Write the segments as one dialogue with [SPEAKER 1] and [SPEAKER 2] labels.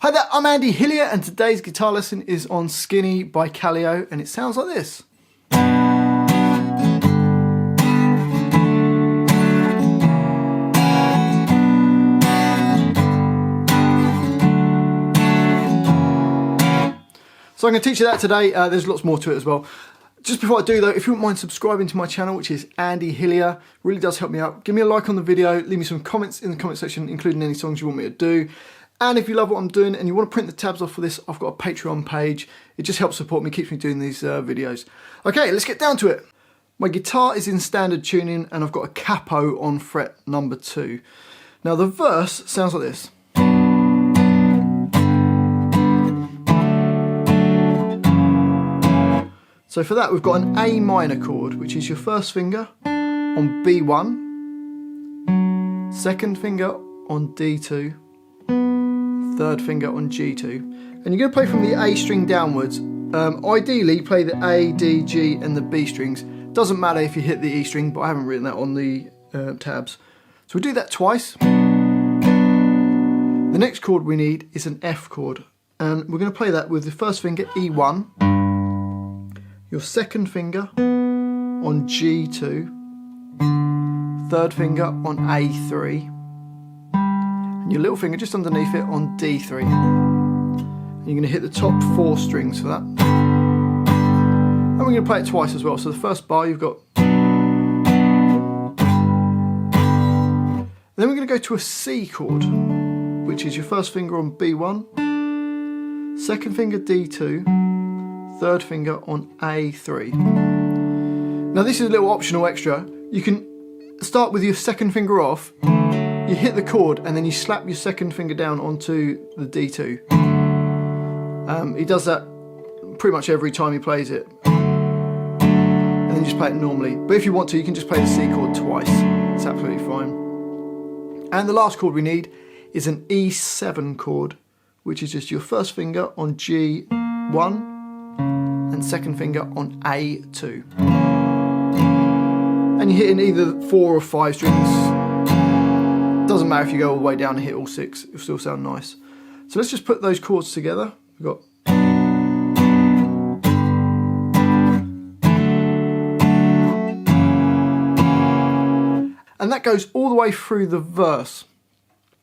[SPEAKER 1] Hi there, I'm Andy Hillier and today's guitar lesson is on Skinny by Kaleo and it sounds like this. So I'm going to teach you that today. There's lots more to it as well. Just before I do though, if you wouldn't mind subscribing to my channel, which is Andy Hillier, really does help me out. Give me a like on the video, leave me some comments in the comment section, including any songs you want me to do. And if you love what I'm doing and you want to print the tabs off for this, I've got a Patreon page. It just helps support me, keeps me doing these videos. Okay, let's get down to it. My guitar is in standard tuning and I've got a capo on fret number 2. Now the verse sounds like this. So for that we've got an A minor chord, which is your first finger on B1, second finger on D2, third finger on G2. And you're going to play from the A string downwards. Ideally play the A, D, G and the B strings. Doesn't matter if you hit the E string, but I haven't written that on the tabs. So we do that twice. The next chord we need is an F chord. And we're going to play that with the first finger E1, your second finger on G2, third finger on A3, and your little finger just underneath it on D3. And you're going to hit the top 4 strings for that. And we're going to play it twice as well. So the first bar you've got. Then we're going to go to a C chord, which is your first finger on B1, second finger D2, third finger on A3. Now this is a little optional extra. You can start with your second finger off, you hit the chord and then you slap your second finger down onto the D2. He does that pretty much every time he plays it. And then just play it normally. But if you want to, you can just play the C chord twice. It's absolutely fine. And the last chord we need is an E7 chord, which is just your first finger on G1, and second finger on A2. And you're hitting either 4 or 5 strings. Doesn't matter if you go all the way down and hit all 6, it'll still sound nice. So let's just put those chords together. We've got and that goes all the way through the verse.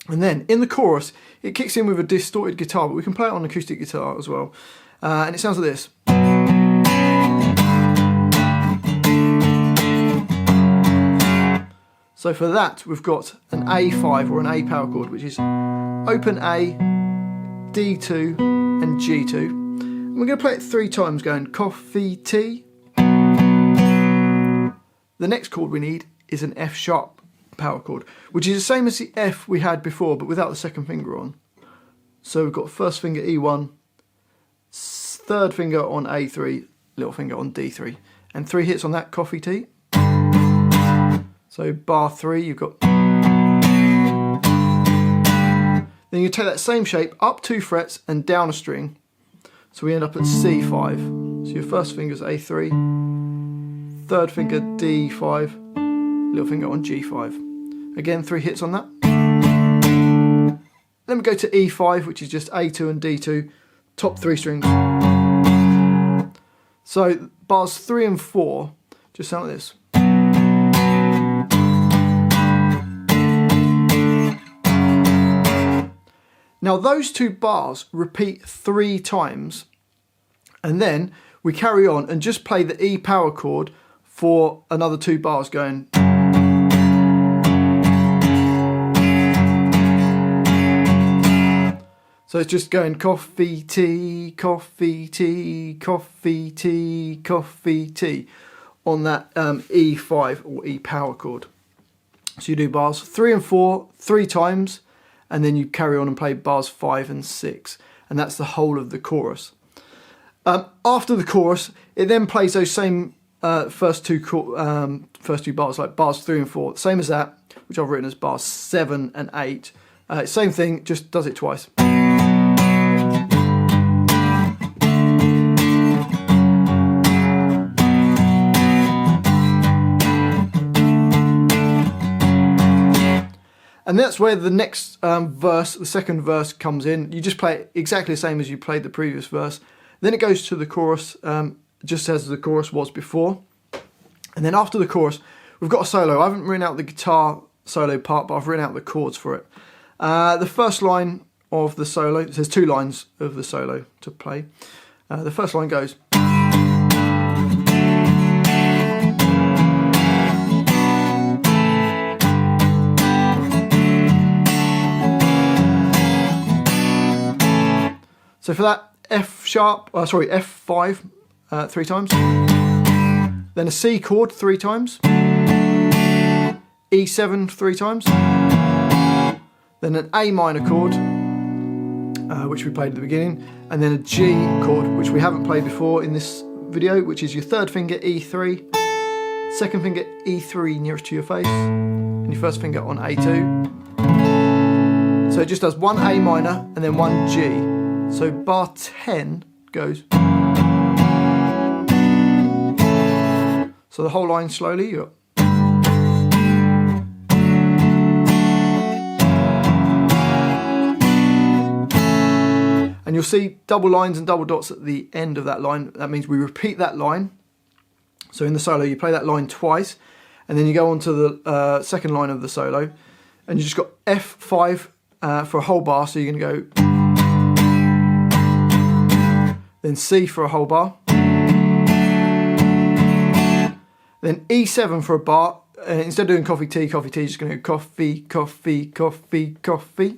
[SPEAKER 1] And then in the chorus, it kicks in with a distorted guitar, but we can play it on acoustic guitar as well. And it sounds like this. So for that, we've got an A5 or an A power chord, which is open A, D2 and G2. And we're going to play it 3 times going coffee, tea. The next chord we need is an F sharp power chord, which is the same as the F we had before, but without the second finger on. So we've got first finger E1, third finger on A3, little finger on D3, and 3 hits on that coffee, tea. So bar 3, you've got. Then you take that same shape up 2 frets and down a string. So we end up at C5. So your first finger is A3, third finger D5, little finger on G5. Again, 3 hits on that. Then we go to E5, which is just A2 and D2, top 3 strings. So bars 3 and 4 just sound like this. Now those 2 bars repeat 3 times and then we carry on and just play the E power chord for another 2 bars going. So it's just going coffee, tea, coffee, tea, coffee, tea, coffee, tea on that E5 or E power chord. So you do bars 3 and 4 3 times. And then you carry on and play bars 5 and 6, and that's the whole of the chorus. After the chorus, it then plays those same first two bars, like bars 3 and 4, same as that, which I've written as bars 7 and 8. Same thing, just does it twice. And that's where the next verse, the second verse, comes in. You just play it exactly the same as you played the previous verse. Then it goes to the chorus, just as the chorus was before. And then after the chorus, we've got a solo. I haven't written out the guitar solo part, but I've written out the chords for it. The first line of the solo, there's 2 lines of the solo to play. The first line goes... So for that, F5 3 times, then a C chord 3 times, E7 3 times, then an A minor chord, which we played at the beginning, and then a G chord, which we haven't played before in this video, which is your 3rd finger E3, 2nd finger E3 nearest to your face, and your 1st finger on A2. So it just does 1 A minor and then 1 G. So bar 10 goes. So the whole line slowly. You're... And you'll see double lines and double dots at the end of that line. That means we repeat that line. So in the solo, you play that line twice, and then you go on to the second line of the solo, and you just got F5 for a whole bar. So you're going to go. Then C for a whole bar, then E7 for a bar, and instead of doing coffee, tea, you're just going to go coffee, coffee, coffee, coffee.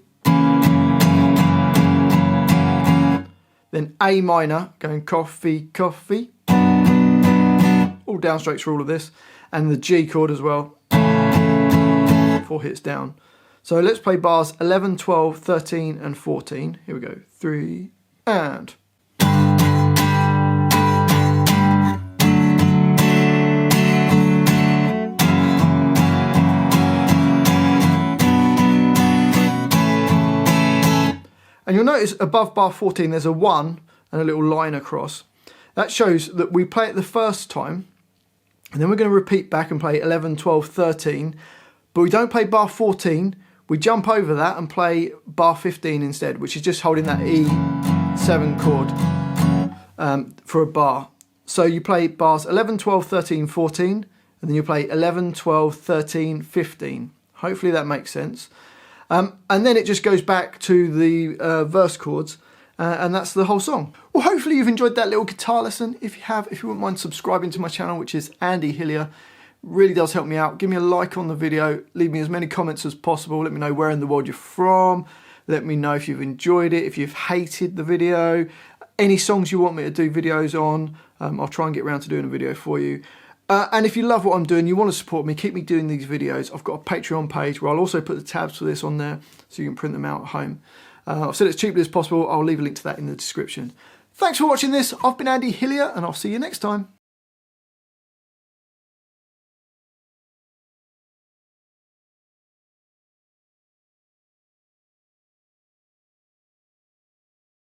[SPEAKER 1] Then A minor, going coffee, coffee. All downstrokes for all of this, and the G chord as well, 4 hits down. So let's play bars 11, 12, 13 and 14. Here we go, 3 and... And you'll notice above bar 14 there's a 1 and a little line across. That shows that we play it the first time, and then we're going to repeat back and play 11, 12, 13, but we don't play bar 14, we jump over that and play bar 15 instead, which is just holding that E7 chord for a bar. So you play bars 11, 12, 13, 14, and then you play 11, 12, 13, 15. Hopefully that makes sense. And then it just goes back to the verse chords, and that's the whole song. Well, hopefully you've enjoyed that little guitar lesson. If you have, if you wouldn't mind subscribing to my channel, which is Andy Hillier, really does help me out. Give me a like on the video, leave me as many comments as possible, let me know where in the world you're from, let me know if you've enjoyed it, if you've hated the video, any songs you want me to do videos on. I'll try and get around to doing a video for you. And if you love what I'm doing, you want to support me, keep me doing these videos, I've got a Patreon page where I'll also put the tabs for this on there so you can print them out at home. I've said it as cheaply as possible. I'll leave a link to that in the description. Thanks for watching this. I've been Andy Hillier, and I'll see you next time.